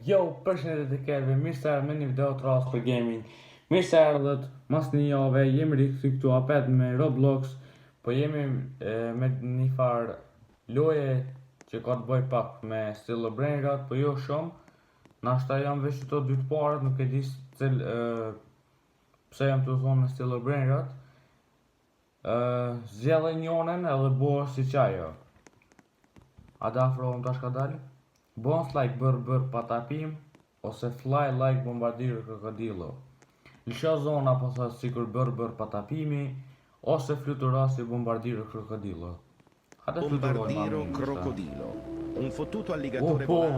Jo, përshëndetje të kerve, mirë se erdhët me një video të rast për gaming. Mirë se erdhët, mas një jave jemi rikëthy këtu apet me Roblox. Po jemi me një farë loje që ka të bëj pak me Still a Brain Rot, po jo shumë. Nashta jam veç të dy të parët, nuk e di pse jam të thonë me Still a Brain Rot. Zgjellë njonen edhe bo si qajo. A da afrohem tash ka dalë? Bounce like bër patapim, ose fly like bombardier krokodilo. Lësha zona po thot sikur bër patapimi, ose fluturo si bombardier krokodilo. Bombardiro crocodilo. Un fottuto alligatore volante.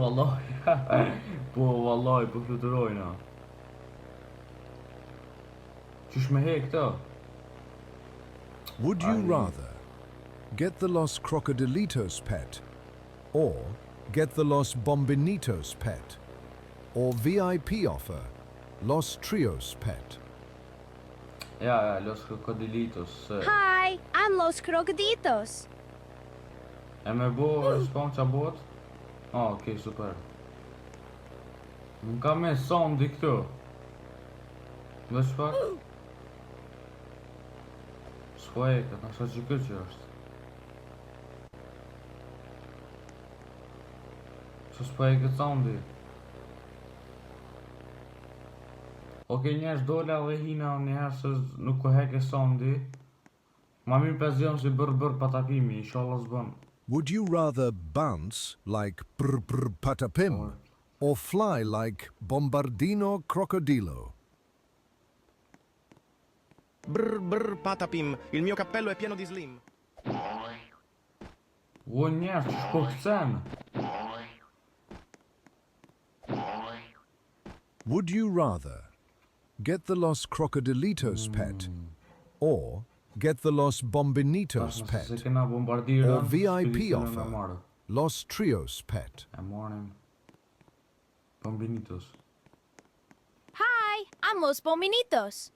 Vallahi. Po vallahi po fluturojna. Qysh me he këto? Would you rather get the Los Crocodilitos pet, or get the Los Bombinitos pet, or VIP offer Los Trios pet? Ja, Los Crocodilitos. Hi, I'm Los Crocoditos. E me bo respond qa bot? Ah, ok, super. Nuk ka me sondi këtu. Dhe shpak? S'po e këtë, nështë që këtë që është. Që s'po e këtë sondi. Ok, njerës dola dhe hina njerës se nuk ko heke sondi. Ma mirë pezion si bër patapimi, inshallah s'bën. Would you rather bounce like brr patapim, or fly like Bombardino Crocodilo? Brr patapim, il mio cappello è pieno di slim. O njerës, që shko këtësen? Would you rather get the Los Crocodilitos pet, or get the Los Bombinitos pet, or VIP offer Los Trios pet? E mornim Bombinitos. Hi, I'm Los Bombinitos.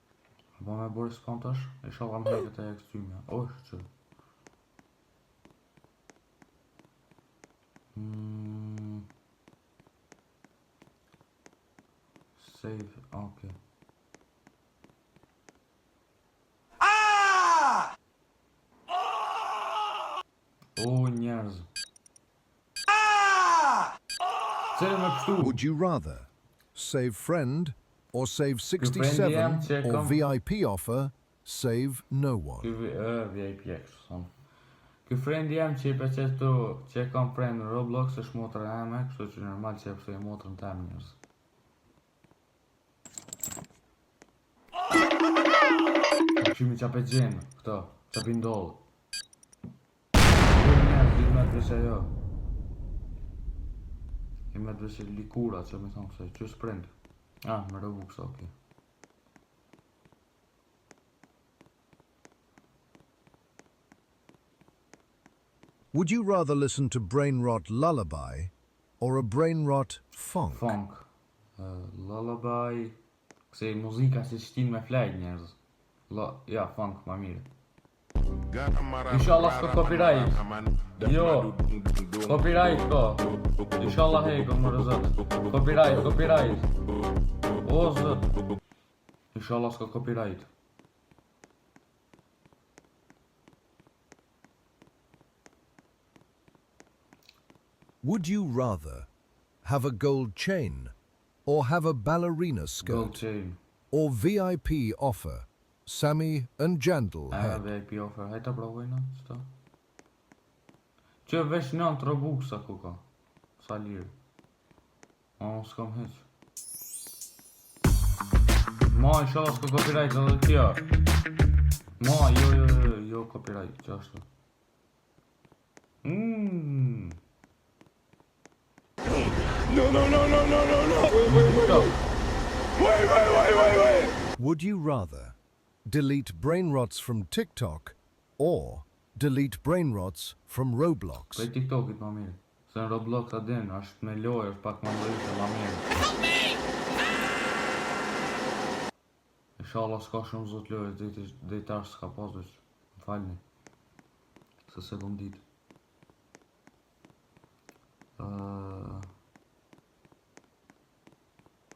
Po me bërë spontash, e shala më heket e ekstryme. Oh, që Save, ok. O njerëz. Cere me pështu? Would you rather save friend or save 67, or VIP offer save no one? VIP e kështu thonë. Ky frendi jam që i përqet të që e kam friend në Roblox është motra eme, kështu që normal që e përsoj motrën të emë njërës. Qymi qa pe gjenë, këto, qa pindollë. Njerës, i me të vëshe jo. I me të vëshe likura që me thonë kësaj, që sprint. Ah, me Robux, okej. Would you rather listen to brain rot lullaby or a brain rot funk? Funk. Lullaby. Këse muzika si shtin me flajt njerëz. Ja, funk, ma mire. Inshallah s'ko copyright. Jo, copyright ko. Inshallah hejko më rëzët. Copyright. O zët. Inshallah s'ko copyright. Would you rather have a gold chain or have a ballerina skirt? Gold chain. Or VIP offer Sammy and Jandal head? VIP offer, hajta provojna, qëta. Që veç nën të Robuxa ku ka. Sa lirë. Unë s'kam heq. Ma, inshallah s'ko copyright edhe kjo. Ma, jo copyright, që ashtu. No. Wait. Would you rather delete brain rots from TikTok or delete brain rots from Roblox? Prej TikTokit ma mirë. Se në Roblox adin, është me lojë, është pak më ndërishë ma mirë. Inshallah s'ka shumë zot lojë, dhejtar s'ka pas veç. Më falni. Se kom ditë.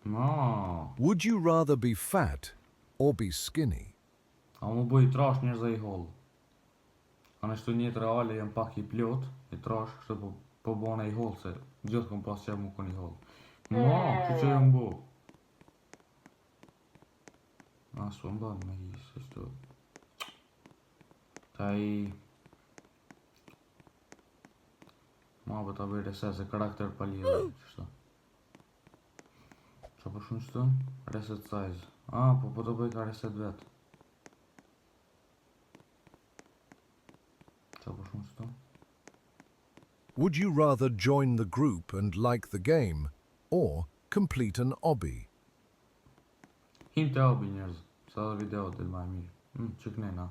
Ma. Would you rather be fat or be skinny? A më bëj i trash njerëz dhe i holl. Kanë ashtu një jetë reale jam pak i plot, i trash, kështu po bëna i holl se gjithë kom pas që më kon i holl. Ma, që jam bo. Asu më ban me hi, se shtu. Taj... Ma bë ta bëj reset se karakter pa lidhe, qështu. Qa po shumë qëtu? Reset size. Po të bëj ka reset vet. Qa po shumë qëtu? Would you rather join the group and like the game, or complete an obby? Him të obi njerëz, sa dhe video të ma e mirë. Që kënena.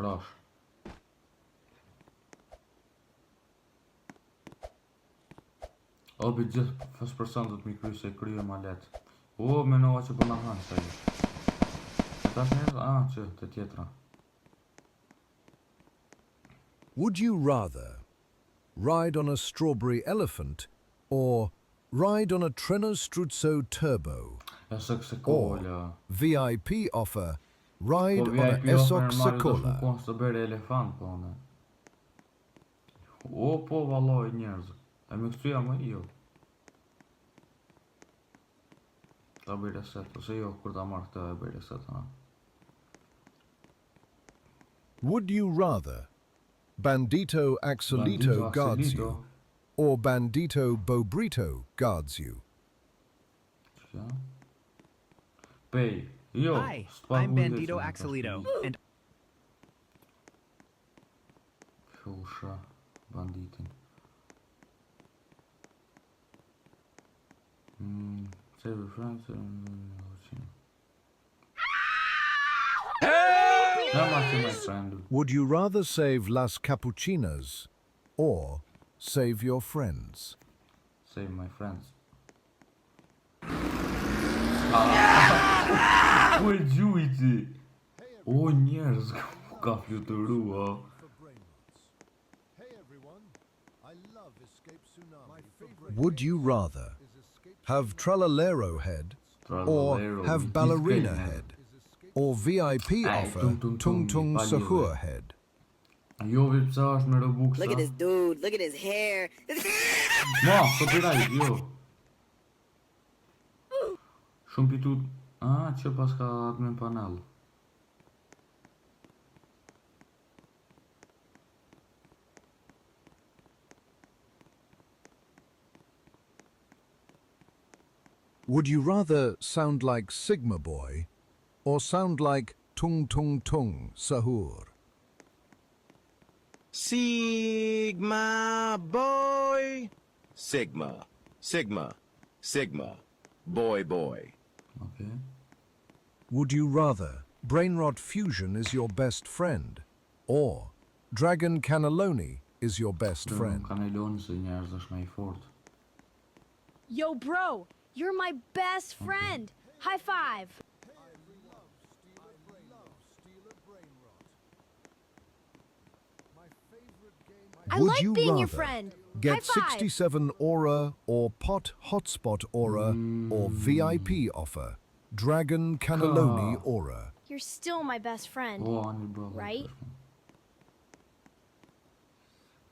Rash. Obi gjithë 5% të mi kry se kryo ma letë. Menova që po na hanë sa i. Tash njerëz? Që, të tjetra. Would you rather ride on a strawberry elephant or ride on a Trenno Struzzo Turbo? Or VIP offer, ride on a Esok Sekola. Po së bere elefant po ne. Po valloj njerëz. E me këtu jam e jo. Ta bëj reset, ose jo, kur ta marrë këtë e bëj reset, Would you rather Bandito Axolito guards you, or Bandito Bobrito guards you? Pej, jo. Hi, I'm Bandito Axolito, and... Fusha, banditin. Save your friends and... my friend. Would you rather save Las Capuchinas or save your friends? Save my friends. Oj gjujti. O njerëz, ka flutërua. Would you rather have Tralalero head or have ballerina head? Or VIP offer Tung Tung Sahur head? Jo vip sa është me Robux. Look at this dude, look at his hair. Ma, copyright, jo. Shumë pitu... që pas ka admin panel. Would you rather sound like Sigma Boy or sound like Tung Tung Tung Sahur? Sigma boy. Sigma. Sigma. Sigma. Boy boy. Okay. Would you rather Brainrot Fusion is your best friend or Dragon Cannelloni is your best friend? Cannelloni se njerëz është më i fort. Yo, bro, you're my best friend. High five. I Would like you being your rather friend. Get High five. 67 Aura or Pot Hotspot Aura or VIP offer Dragon Cannelloni Aura? You're still my best friend. Ani bravo. Right?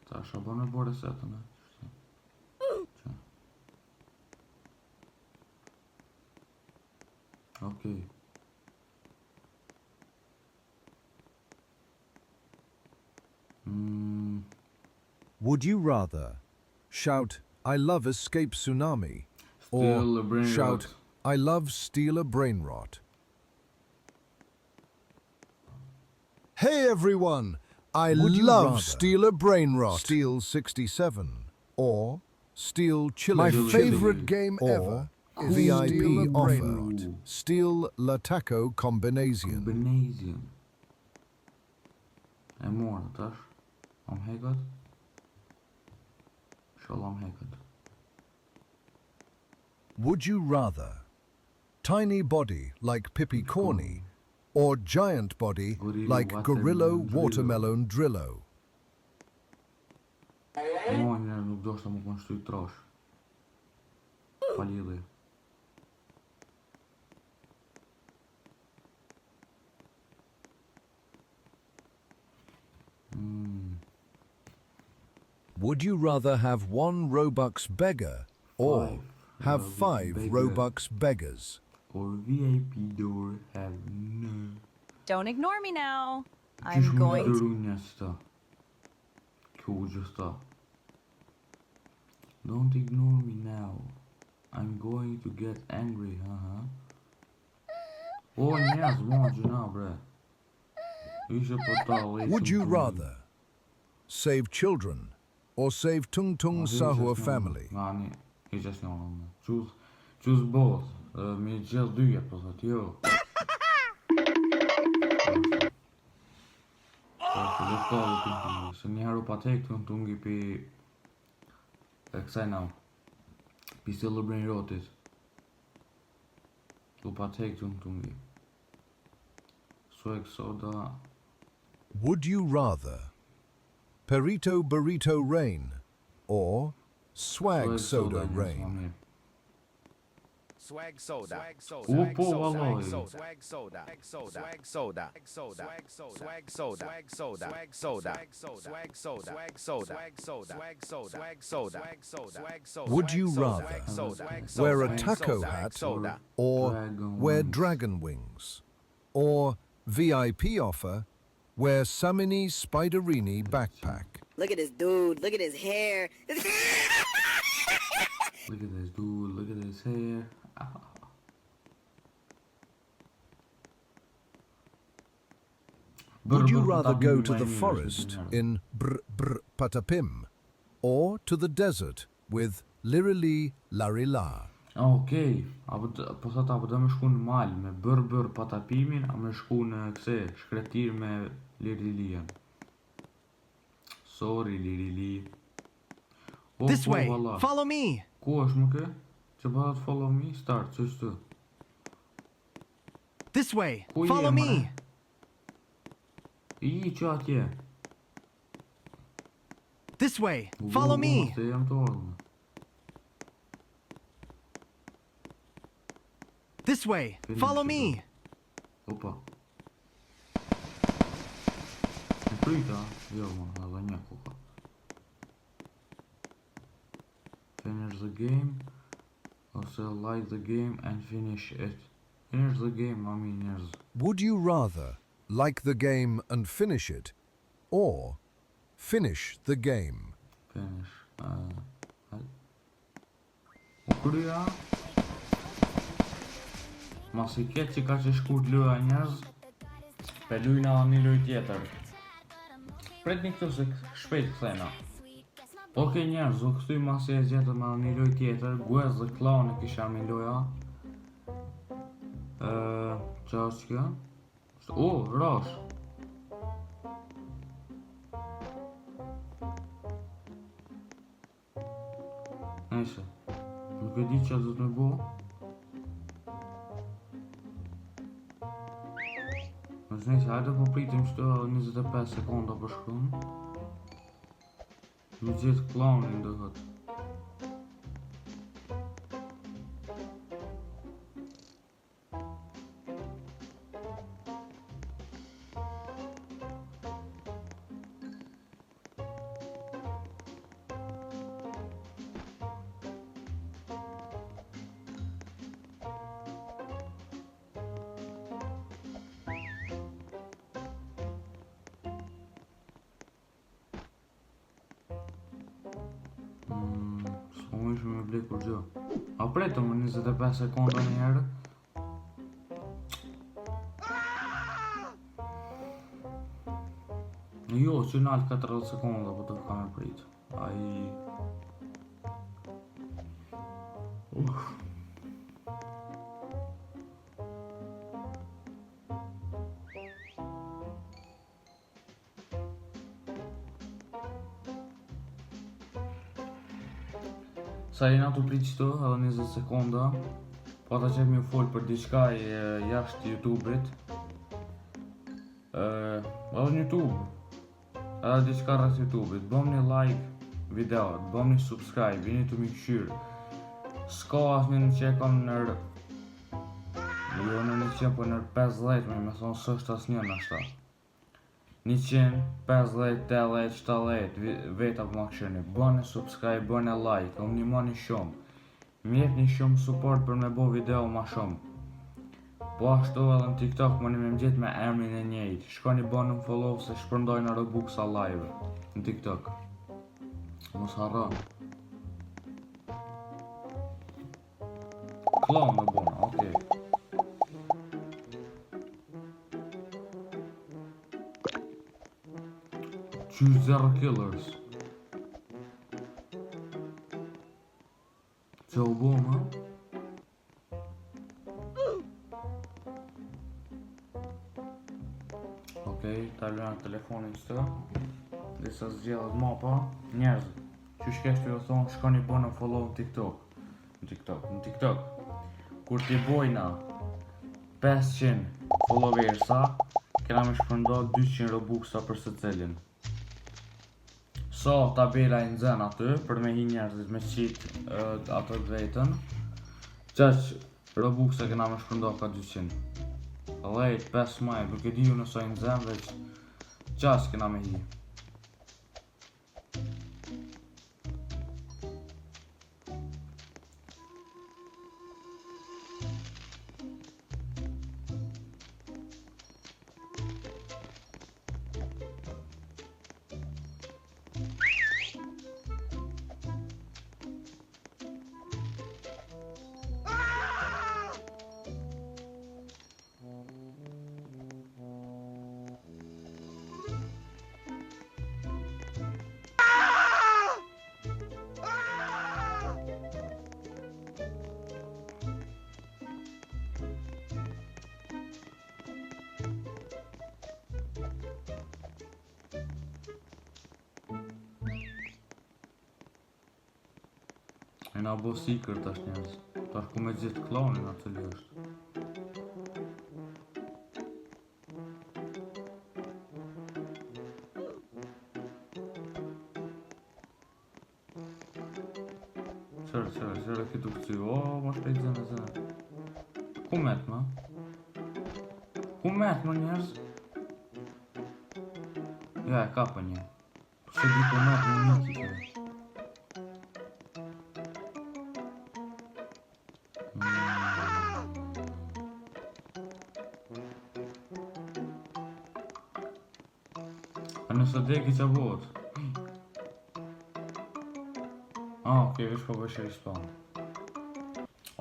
Tash a bën e bore setën e. Okay. Would you rather shout I love Escape Tsunami Steal a or brain shout rot. I love Steal a Brain Rot? Hey everyone! I Would you love rather Steal a Brain Rot. Steal 67 or Steal Chili. My Chili. favorite game ever is VIP Steal a Brain offer. Rot. Steal La Taco Combination. Combination. E morë tash. Am hekat. Inshallah am hekat. Would you rather tiny body like Pippi Corny or giant body Gorillo like Gorillo Watermelon Watermelon Drillo? Mo njerë nuk do shta më konë shtu i trash. Pa lidhje. Would you rather have 1 Robux beggar or have 5 Robux beggars? Or VIP door have no. Don't ignore me now. I'm going to... Don't ignore me now. I'm going to get angry, Oh, yes, want you now, bruh. Would you rather save children or save Tung Tung Sahua family? Choose both. Me just dyja, po thot, jo. Se njëherë u pa tek Tung Tungi pi... kësaj nau. Pi Silver Brain Rotit. U pa tek Tung Tungi. Swag Soda... Would you rather Perito Burrito Rain or Swag Soda Rain? Swag soda. Swag Swag soda. soda. Swag soda. Swag soda. Swag soda. Swag soda. Swag soda. Swag soda. Swag soda. Swag soda. Swag soda. Would you rather wear a taco hat or wear dragon wings? Or VIP offer, wear Samini Spiderini backpack? Look at this dude. Look at his hair. Look at this dude, look at his hair. Would you rather go to the forest in Patapim or to the desert with Lirili Larila? Okej, po thot apo do me shku në mal me bër patapimin, a me shku në këse shkretir me Lirilien. Sorry Lirili. This way. Follow me. Ku është më kë? Që bëhat follow me? Start, që është të? This way. Ku Follow je, me. I që atje. This way. Follow me. Se jam të ardhme. This way. Follow me. Opa. Në pryta? Jo, ma, edhe një kuka. Finish the game. Also like the game and finish it. Finish the game, I mean, yes. Would you rather like the game and finish it or finish the game? Finish. Krya. Mas I ketë që ka që shkurt loja njerëz, pe lujna një loj tjetër. Pret një këtu se shpejt këthena. Oke njerëz, u këthuj mas I e zjetër me një loj tjetër, Guez dhe Clown e kisha me loja. Qa është kjo? Rash. Nëjse, nuk e di që do të me bo. Nëjse, hajde po pritim shto 25 sekonda për shkrum. Në gjithë Clownin do thot. S'po me blej kur gjë. A pretëm 25 sekonda një herë. Jo, që nalë 40 sekonda po të kam e prit. Sa jena të prit qëto, edhe 20 sekonda. Po ata që mi u folë për diçka jashtë YouTube-it. Edhe në YouTube. Edhe diçka rreth YouTube-it. Bëm një like videot, bëni subscribe, vini të mi këshyrë. S'ka asnjë që e kam nër... Jo në 100, po nër 50, me thonë së është asnjën ashta. 100, 50, 80, 70, veta për ma këshirni. Bëni subscribe, bëni like, më ndihmoni shumë. Më jepni shumë support për me bo video ma shumë. Po ashtu edhe në TikTok më me gjetë me emrin e njëjtë. Shkoni bëni më follow se shpërndoj në Robuxa live në TikTok. Mos harro. Klon me bona, okej. Choose 0 killers. Që u bo, ma? Okej, ta lëna telefonin së. Disa zgjellet mapa. Njerëzit, që shkeshtu ju thonë, shkoni bo në follow në TikTok. Kur t'i bojna 500 followersa, kena me shpërndo 200 Robuxa për së cilin. So, tabela i nëzën aty, për me hi njerëzit me qitë atë vetën. Qaq Robuxa kena me shpërndo ka 200. Lejt, 5 maj, nuk e di ju nësoj nëzën, veç qaq kena me hi. E na bo secret tash njerëz. Tash ku me gjithë klonin atë li është. Qërë këtu këty, o, ma shpejt zënë. Ku met, ma? Ku met, ma njerëz? Ja, e kapa një. Se di ku met, më një kikë. A nësë deki që vot. Okej, veç po bësh respawn.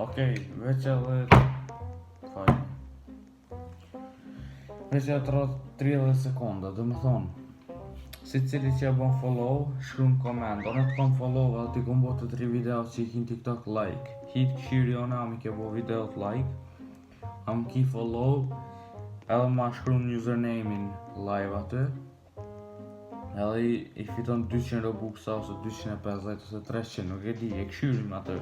Okej, veç edhe... Faj. Veç edhe 30 sekonda, dhe më thonë. Si cili që e bon follow, shkru në komend. Onë të kom follow, dhe ti kom bo të 3 video që i kin TikTok like. Hit këshiri ona, am i ke bo video të like. Am ki follow, edhe ma shkru në username-in live aty. Edhe i fiton 200 Robuxa ose 250 ose 300, nuk e di, e këshyrim atë.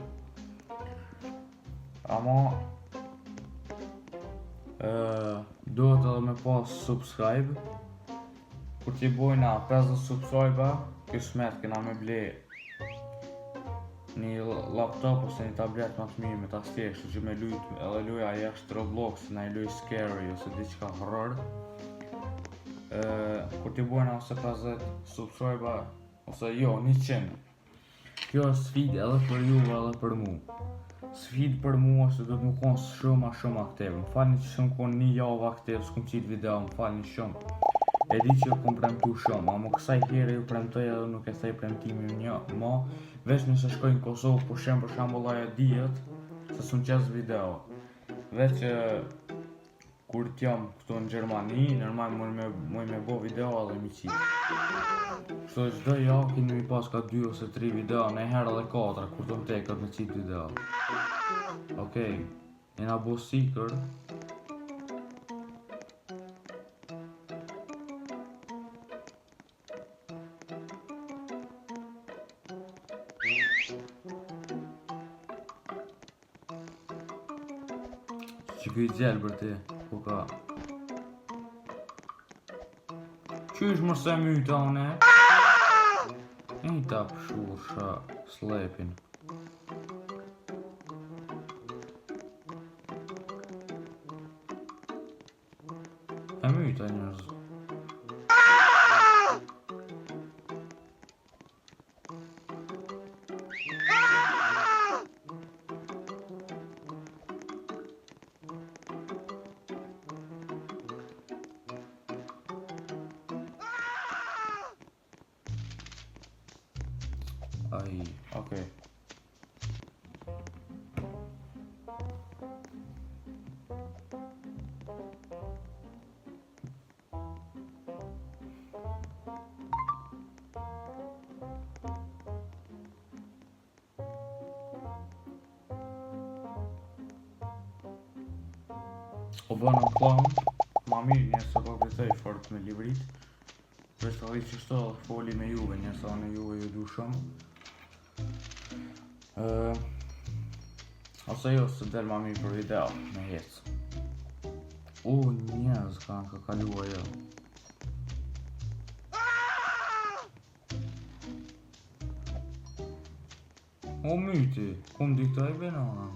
Ama duhet edhe me pas subscribe. Kur t'i bojna 50 subscribe, kjo smet kena me ble një laptop ose një tablet ma të mirë me tastesh, që me lujt edhe luja jashtë Roblox, na i luj scary ose diçka horror. Kur t'i bojna ose 50 subscribe ose jo, 100. Kjo është sfid edhe për juve edhe për mu. Sfid për mu është do të më konë shumë aktiv. Më falni që shumë konë një javë aktiv, s'kom qitë video, më falni shumë. E di që kom premtu shumë, ama kësaj here ju premtoj edhe nuk e thej premtimin një, ma veç nëse shkoj në Kosovë, për shembull ajo dihet se s'un qes video. Veç kur t'jam këtu në Gjermani, normal moj me bo video edhe mi qitë. Kështu çdo javë keni mi pas ka 2 ose 3 video, nëherë edhe 4 kur të më tekët me qitë video. Okej, jena bo seeker. Që këj gjelë për ti, ku ka? Qysh më se myta une? Një tap shursha slepin. E myta njërz. Ai, okej. O bënë në plan, ma mirë njësë të kompletoj fort me librit. Përsa dhe që shto foli me juve, njësa në juve ju du shumë. Ose jo se del ma mirë për video, me hecë. Njëz kanë ka kalua jo. Myti, ku më diktoj benona?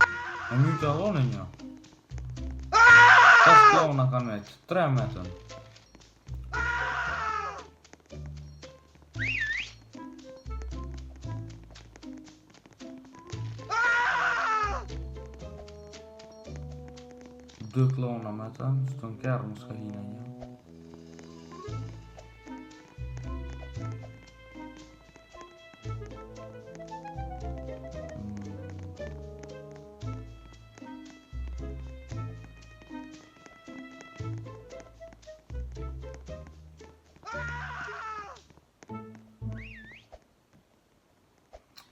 E myti allone një. 5 klona kanë metë, 3 metën. Dë klona metën, së të në kërë më s'ka hina një.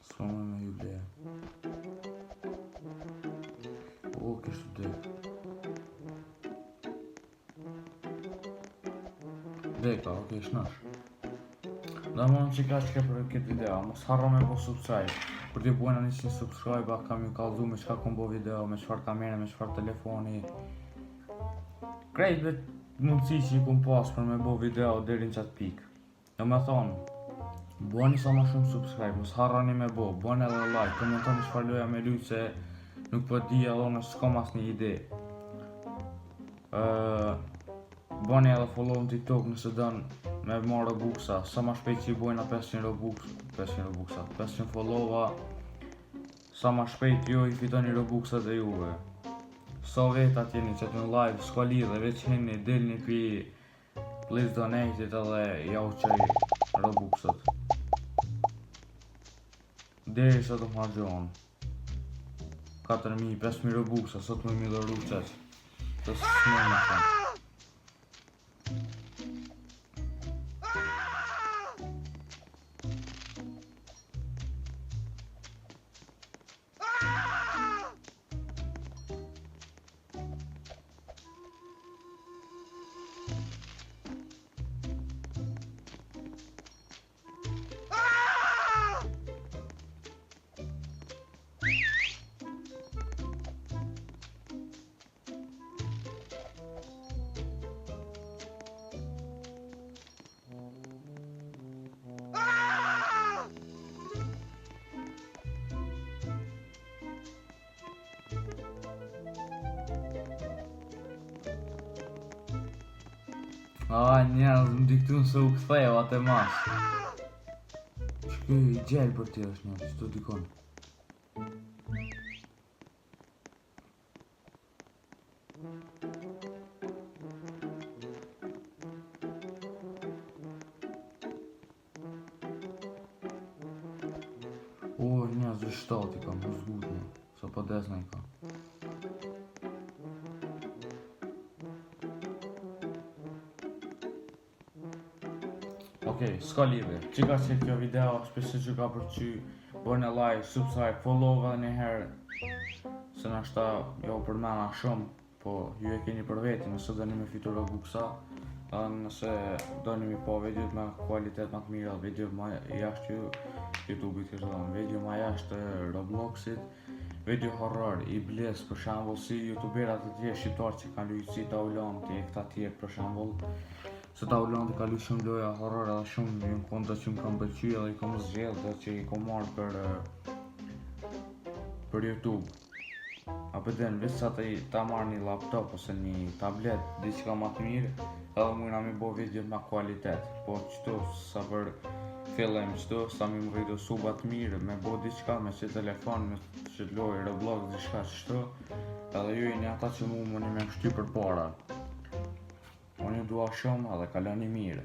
S'kome me ju ble. Kështë dhe. Deka, shnash. Da më në që ka që ke për këtë video, mos harro me po subscribe. Kur t'ju bujna 100 subscribe, kam ju kalzu me qka kom bo video, me qfar kamere, me qfar telefoni. Krejt vetë mundësi që i kom pas për me bo video deri në qatë pik. Do me thonë, bojni sa ma shumë subscribe, mos harroni me bo, bojni edhe like, komentoni qfar loja me lujt se nuk po di edhe unë s'kom as një ide. Bani edhe follow në TikTok nëse dënë me marrë Robuxa, sa ma shpejt që i bojna 500 followa, sa ma shpejt jo i fitoni Robuxat e juve. Sa veta t'jeni që t'në live, s'ka lidhe, veç heni, delni pi please donate edhe ja u qaj Robuxat. Deri sa të hargjohen 4.000, 5.000 Robuxa, sot me 1.000 Robuxat. Të s'moj në shumë. Njerëz më diktun se u ktheu atë mas. Shkë i gjellë për ti është njerëz, që të dikon. Njerëz është 7 i kam, më zgut një, sa po desna i kam. Okej, s'ka lidhe, që ka qenë kjo video, shpeshe që ka përqy, bërë like, subscribe, follow edhe njëherë, se nashta jo përmena shumë, po ju e keni për veti nëse dëni me fitur Robuxa, nëse dëni mi po videot me kualitet më të mira, videot ma jashtë YouTube-it kështë dhe video ma jashtë Robloxit, video horror, i bles për shambull si youtuberat të tjerë shqiptar që kanë lujtë si Taulant, e këta tjerë për shambull. Se ta ullon të kalu shumë loja horror edhe shumë një konta që më kam pëlqy edhe i kom zgjedh dhe që i kom marrë për YouTube. A pëtën, veç sa ta marrë një laptop ose një tablet, diçka ma të mirë, edhe mujna mi bo videot ma kualitet. Po qëto, sa për fillim qëto, sa mi më rritu subat mirë, me bo diçka, me që telefon, me që loj, Roblox, diçka qëto, edhe ju i një ata që mu më një me kështy për para. Unë ju dua shumë edhe kaloni mirë.